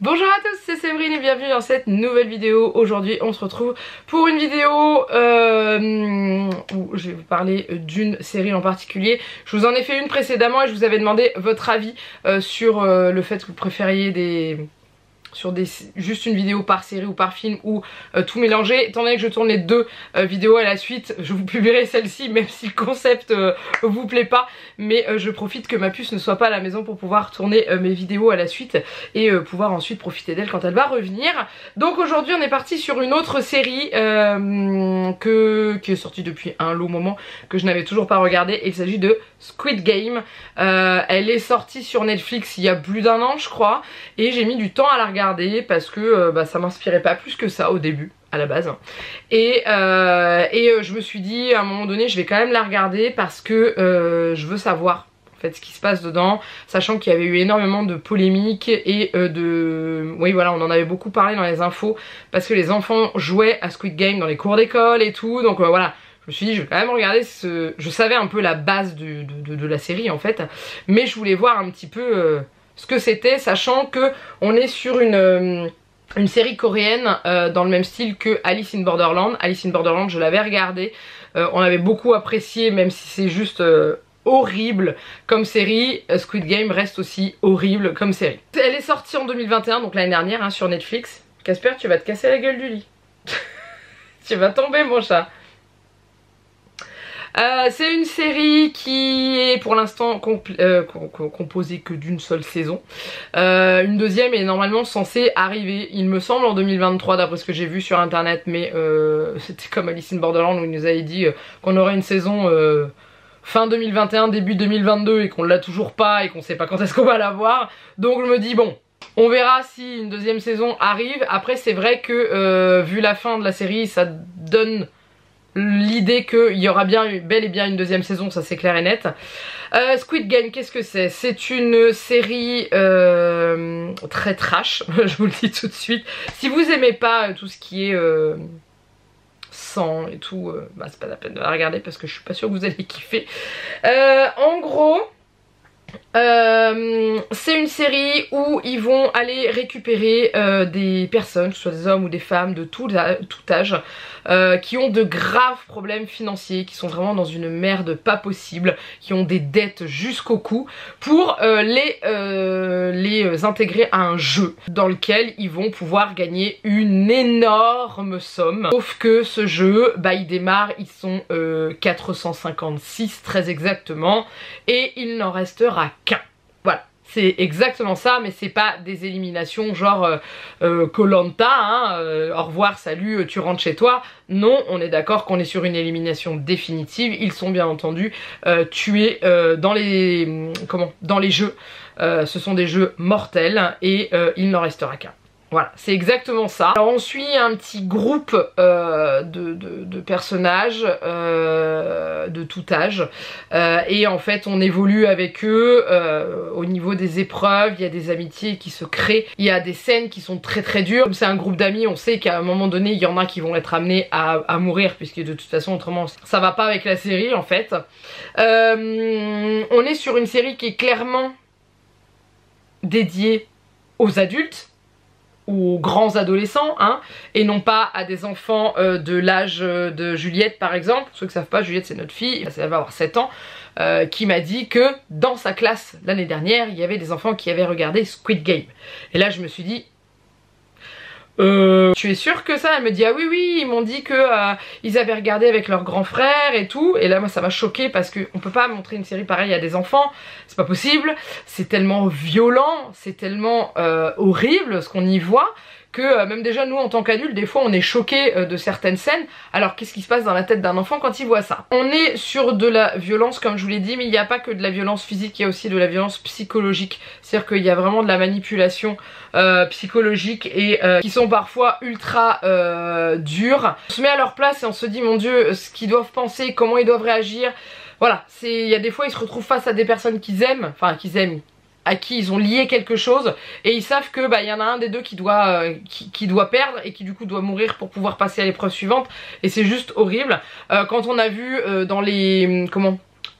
Bonjour à tous, c'est Séverine et bienvenue dans cette nouvelle vidéo. Aujourd'hui on se retrouve pour une vidéo où je vais vous parler d'une série en particulier. Je vous en ai fait une précédemment et je vous avais demandé votre avis sur le fait que vous préfériez juste une vidéo par série ou par film ou tout mélanger. Étant donné que je tourne les deux vidéos à la suite, je vous publierai celle-ci même si le concept vous plaît pas, mais je profite que ma puce ne soit pas à la maison pour pouvoir tourner mes vidéos à la suite et pouvoir ensuite profiter d'elle quand elle va revenir. Donc aujourd'hui on est parti sur une autre série qui est sortie depuis un long moment, que je n'avais toujours pas regardé, et il s'agit de Squid Game. Elle est sortie sur Netflix il y a plus d'un an je crois, et j'ai mis du temps à la regarder parce que ça m'inspirait pas plus que ça au début à la base, et je me suis dit à un moment donné je vais quand même la regarder parce que je veux savoir en fait ce qui se passe dedans, sachant qu'il y avait eu énormément de polémiques et oui voilà, on en avait beaucoup parlé dans les infos parce que les enfants jouaient à Squid Game dans les cours d'école et tout, donc voilà. Je me suis dit je vais quand même regarder je savais un peu la base de la série en fait, mais je voulais voir un petit peu ce que c'était, sachant que on est sur une série coréenne dans le même style que Alice in Borderland. Alice in Borderland je l'avais regardé, on avait beaucoup apprécié même si c'est juste horrible comme série. Squid Game reste aussi horrible comme série. Elle est sortie en 2021, donc l'année dernière, hein, sur Netflix. Casper, tu vas te casser la gueule du lit. Tu vas tomber mon chat. C'est une série qui est pour l'instant composée que d'une seule saison. Une deuxième est normalement censée arriver, il me semble, en 2023 d'après ce que j'ai vu sur internet, mais c'était comme Alice in Borderland où il nous avait dit qu'on aurait une saison fin 2021, début 2022 et qu'on l'a toujours pas et qu'on sait pas quand est-ce qu'on va la voir. Donc je me dis bon, on verra si une deuxième saison arrive. Après c'est vrai que vu la fin de la série ça donne l'idée qu'il y aura bel et bien une deuxième saison, ça c'est clair et net. Squid Game, qu'est-ce que c'est? C'est une série très trash, je vous le dis tout de suite. Si vous aimez pas tout ce qui est sang et tout, c'est pas la peine de la regarder parce que je suis pas sûre que vous allez kiffer. En gros, c'est une série où ils vont aller récupérer des personnes, que ce soit des hommes ou des femmes de tout âge, qui ont de graves problèmes financiers, qui sont vraiment dans une merde pas possible, qui ont des dettes jusqu'au cou, pour les intégrer à un jeu dans lequel ils vont pouvoir gagner une énorme somme. Sauf que ce jeu, il démarre, ils sont 456 très exactement, et il n'en restera qu'un. Voilà. C'est exactement ça, mais c'est pas des éliminations genre Koh-Lanta, hein, au revoir, salut, tu rentres chez toi. Non, on est d'accord qu'on est sur une élimination définitive. Ils sont bien entendu tués dans les jeux. Ce sont des jeux mortels et il n'en restera qu'un. Voilà, c'est exactement ça. Alors on suit un petit groupe de personnages de tout âge, et en fait on évolue avec eux au niveau des épreuves. Il y a des amitiés qui se créent, il y a des scènes qui sont très très dures. Comme c'est un groupe d'amis, on sait qu'à un moment donné il y en a qui vont être amenés à mourir, puisque de toute façon autrement ça va pas avec la série en fait. On est sur une série qui est clairement dédiée aux adultes, aux grands adolescents, hein, et non pas à des enfants de l'âge de Juliette par exemple. Pour ceux qui savent pas, Juliette c'est notre fille, elle va avoir 7 ans, qui m'a dit que dans sa classe l'année dernière il y avait des enfants qui avaient regardé Squid Game. Et là je me suis dit tu es sûre que ça? Elle me dit ah oui ils m'ont dit que ils avaient regardé avec leur grand frère et tout. Et là moi ça m'a choquée parce que on peut pas montrer une série pareille à des enfants, c'est pas possible, c'est tellement violent, c'est tellement horrible ce qu'on y voit, que même déjà nous en tant qu'adultes des fois on est choqués de certaines scènes. Alors qu'est-ce qui se passe dans la tête d'un enfant quand il voit ça? On est sur de la violence comme je vous l'ai dit, mais il n'y a pas que de la violence physique, il y a aussi de la violence psychologique. C'est-à-dire qu'il y a vraiment de la manipulation psychologique et qui sont parfois ultra dures. On se met à leur place et on se dit mon dieu, ce qu'ils doivent penser, comment ils doivent réagir. Voilà, il y a des fois ils se retrouvent face à des personnes qu'ils aiment, à qui ils ont lié quelque chose, et ils savent que y en a un des deux qui doit perdre et qui du coup doit mourir pour pouvoir passer à l'épreuve suivante, et c'est juste horrible. Quand on a vu dans les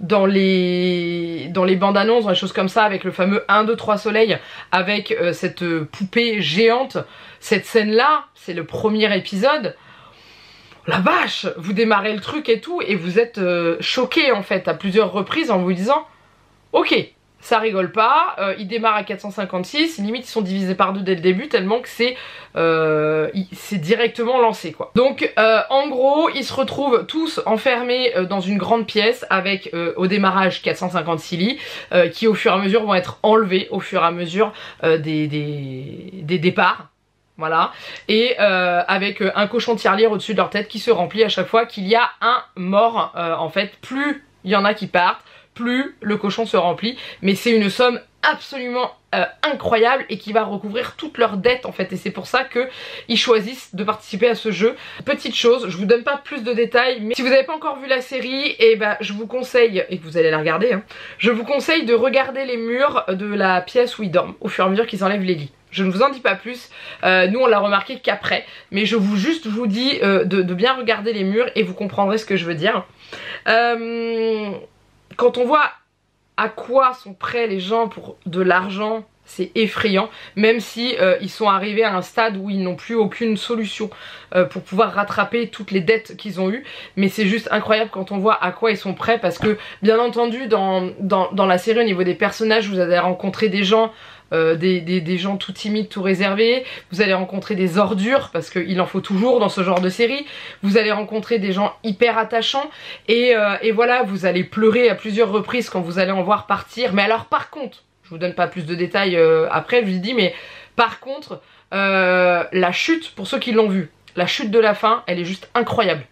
dans les bandes annonces, dans les choses comme ça, avec le fameux 1, 2, 3 soleil, avec cette poupée géante, cette scène là, c'est le premier épisode. La vache, vous démarrez le truc et tout et vous êtes choqué en fait à plusieurs reprises en vous disant ok, ça rigole pas, il démarre à 456, limite ils sont divisés par 2 dès le début tellement que c'est directement lancé quoi. Donc en gros ils se retrouvent tous enfermés dans une grande pièce avec au démarrage 456 lits qui au fur et à mesure vont être enlevés au fur et à mesure des départs. Voilà, et avec un cochon tirelire au-dessus de leur tête qui se remplit à chaque fois qu'il y a un mort. En fait, plus il y en a qui partent, plus le cochon se remplit. Mais c'est une somme absolument incroyable et qui va recouvrir toutes leurs dettes en fait. Et c'est pour ça qu'ils choisissent de participer à ce jeu. Petite chose, je vous donne pas plus de détails, mais si vous n'avez pas encore vu la série, et ben je vous conseille, et que vous allez la regarder, hein, je vous conseille de regarder les murs de la pièce où ils dorment au fur et à mesure qu'ils enlèvent les lits. Je ne vous en dis pas plus, nous on l'a remarqué qu'après, mais je vous dis de bien regarder les murs et vous comprendrez ce que je veux dire. Quand on voit à quoi sont prêts les gens pour de l'argent, c'est effrayant, même si ils sont arrivés à un stade où ils n'ont plus aucune solution pour pouvoir rattraper toutes les dettes qu'ils ont eues. Mais c'est juste incroyable quand on voit à quoi ils sont prêts, parce que bien entendu dans la série au niveau des personnages vous allez rencontrer des gens des gens tout timides, tout réservés, vous allez rencontrer des ordures parce qu'il en faut toujours dans ce genre de série, vous allez rencontrer des gens hyper attachants et voilà, vous allez pleurer à plusieurs reprises quand vous allez en voir partir. Mais alors par contre, je vous donne pas plus de détails après, je vous dis, mais par contre la chute, pour ceux qui l'ont vu, la chute de la fin, elle est juste incroyable.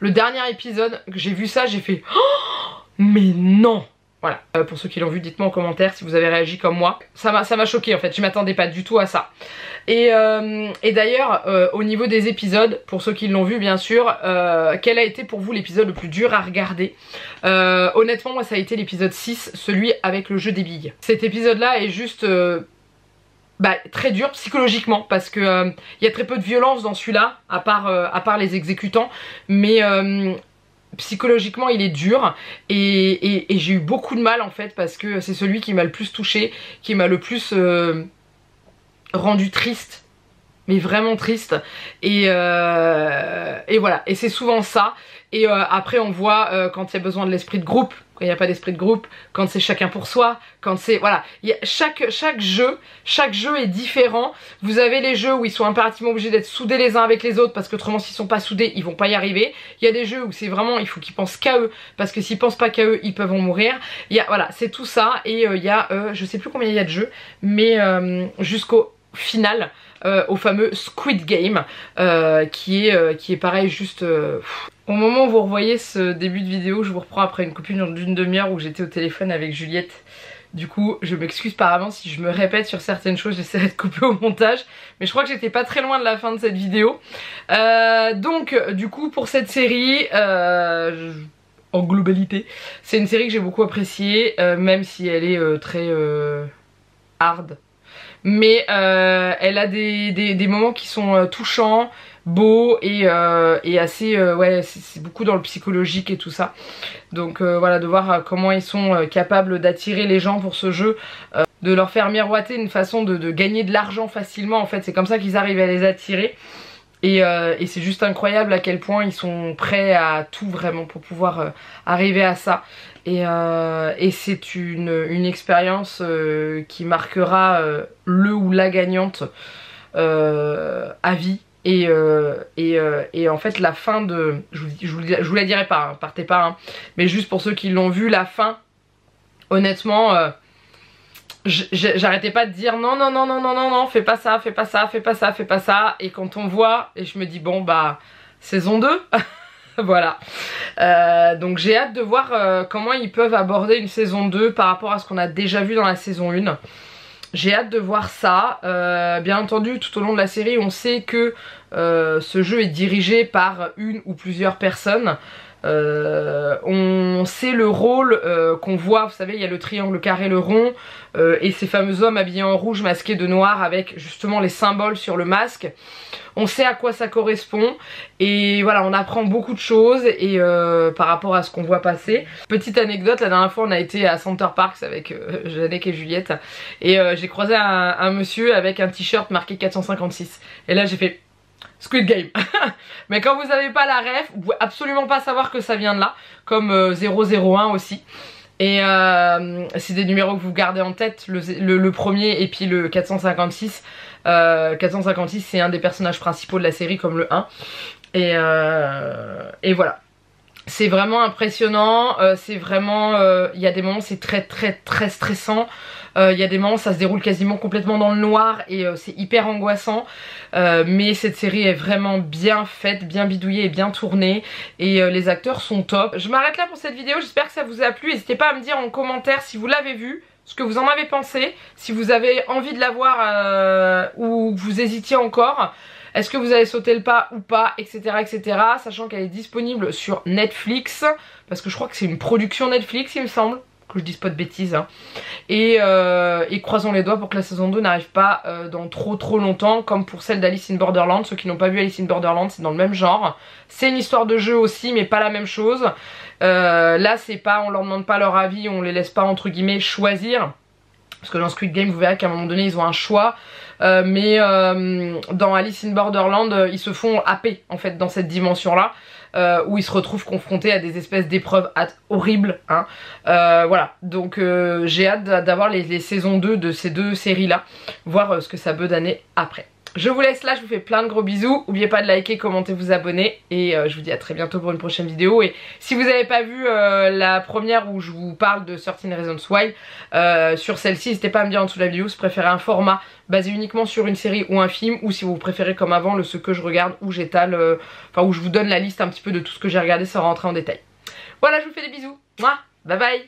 Le dernier épisode, j'ai vu ça, j'ai fait oh, mais non. Voilà, pour ceux qui l'ont vu, dites-moi en commentaire si vous avez réagi comme moi. Ça m'a choqué en fait, je m'attendais pas du tout à ça. Et d'ailleurs, au niveau des épisodes, pour ceux qui l'ont vu bien sûr, quel a été pour vous l'épisode le plus dur à regarder? Honnêtement, moi ça a été l'épisode 6, celui avec le jeu des billes. Cet épisode-là est juste très dur psychologiquement parce que y a très peu de violence dans celui-là, à part les exécutants, mais psychologiquement il est dur et j'ai eu beaucoup de mal en fait parce que c'est celui qui m'a le plus touché, qui m'a le plus rendu triste, mais vraiment triste et voilà, et c'est souvent ça. Et après on voit quand il y a besoin de l'esprit de groupe, quand il n'y a pas d'esprit de groupe, quand c'est chacun pour soi, quand c'est... Voilà, chaque jeu est différent. Vous avez les jeux où ils sont impérativement obligés d'être soudés les uns avec les autres parce qu'autrement s'ils sont pas soudés, ils vont pas y arriver. Il y a des jeux où c'est vraiment, il faut qu'ils pensent qu'à eux parce que s'ils pensent pas qu'à eux, ils peuvent en mourir. Voilà, c'est tout ça. Et il y a, je sais plus combien il y a de jeux, mais jusqu'au final, au fameux Squid Game, qui est pareil, juste... Au moment où vous revoyez ce début de vidéo, je vous reprends après une coupure d'une demi-heure où j'étais au téléphone avec Juliette. Du coup, je m'excuse par avance si je me répète sur certaines choses, j'essaierai de couper au montage. Mais je crois que j'étais pas très loin de la fin de cette vidéo. Donc, du coup, pour cette série... en globalité, c'est une série que j'ai beaucoup appréciée, même si elle est très hard. Mais elle a des moments qui sont touchants, beaux et assez... ouais, c'est beaucoup dans le psychologique et tout ça. Donc voilà, de voir comment ils sont capables d'attirer les gens pour ce jeu, de leur faire miroiter une façon de gagner de l'argent facilement. En fait, c'est comme ça qu'ils arrivent à les attirer. Et c'est juste incroyable à quel point ils sont prêts à tout vraiment pour pouvoir arriver à ça. Et c'est une expérience qui marquera le ou la gagnante à vie. Et en fait la fin de... Je vous la dirai pas, hein, partez pas, hein, mais juste pour ceux qui l'ont vu, la fin, honnêtement... j'arrêtais pas de dire non non non non non non non, fais pas ça, fais pas ça, fais pas ça, fais pas ça. Et quand on voit, et je me dis bon bah saison 2 voilà, donc j'ai hâte de voir comment ils peuvent aborder une saison 2 par rapport à ce qu'on a déjà vu dans la saison 1. J'ai hâte de voir ça. Bien entendu, tout au long de la série on sait que ce jeu est dirigé par une ou plusieurs personnes. On sait le rôle qu'on voit, vous savez il y a le triangle, le carré, le rond et ces fameux hommes habillés en rouge masqués de noir avec justement les symboles sur le masque. On sait à quoi ça correspond et voilà, on apprend beaucoup de choses et par rapport à ce qu'on voit passer. Petite anecdote, la dernière fois on a été à Center Parks avec Jannick et Juliette et j'ai croisé un monsieur avec un t-shirt marqué 456 et là j'ai fait Squid Game. Mais quand vous n'avez pas la ref, vous pouvez absolument pas savoir que ça vient de là, comme 001 aussi. Et c'est des numéros que vous gardez en tête, le premier et puis le 456. 456 c'est un des personnages principaux de la série comme le 1. Et voilà. C'est vraiment impressionnant, c'est vraiment... il y a des moments c'est très stressant. Il y a des moments ça se déroule quasiment complètement dans le noir et c'est hyper angoissant. Mais cette série est vraiment bien faite, bien bidouillée et bien tournée. Et les acteurs sont top. Je m'arrête là pour cette vidéo, j'espère que ça vous a plu. N'hésitez pas à me dire en commentaire si vous l'avez vu, ce que vous en avez pensé, si vous avez envie de la voir ou vous hésitiez encore. Est-ce que vous avez sauté le pas ou pas, etc. etc. Sachant qu'elle est disponible sur Netflix, parce que je crois que c'est une production Netflix il me semble, que je dise pas de bêtises hein. Et croisons les doigts pour que la saison 2 n'arrive pas dans trop longtemps, comme pour celle d'Alice in Borderland. Ceux qui n'ont pas vu Alice in Borderland, c'est dans le même genre. C'est une histoire de jeu aussi, mais pas la même chose. Là c'est pas, on leur demande pas leur avis, on les laisse pas entre guillemets choisir. Parce que dans Squid Game vous verrez qu'à un moment donné ils ont un choix. Mais dans Alice in Borderland ils se font happer en fait dans cette dimension là. Où ils se retrouvent confrontés à des espèces d'épreuves horribles hein. Voilà, donc j'ai hâte d'avoir les saisons 2 de ces deux séries là, voir ce que ça peut donner après. Je vous laisse là, je vous fais plein de gros bisous. N'oubliez pas de liker, commenter, vous abonner. Et je vous dis à très bientôt pour une prochaine vidéo. Et si vous n'avez pas vu la première où je vous parle de 13 Reasons Why, sur celle-ci, n'hésitez pas à me dire en dessous de la vidéo si vous préférez un format basé uniquement sur une série ou un film, ou si vous préférez comme avant le ce que je regarde où j'étale, enfin où je vous donne la liste un petit peu de tout ce que j'ai regardé sans rentrer en détail. Voilà, je vous fais des bisous. Mouah, bye bye.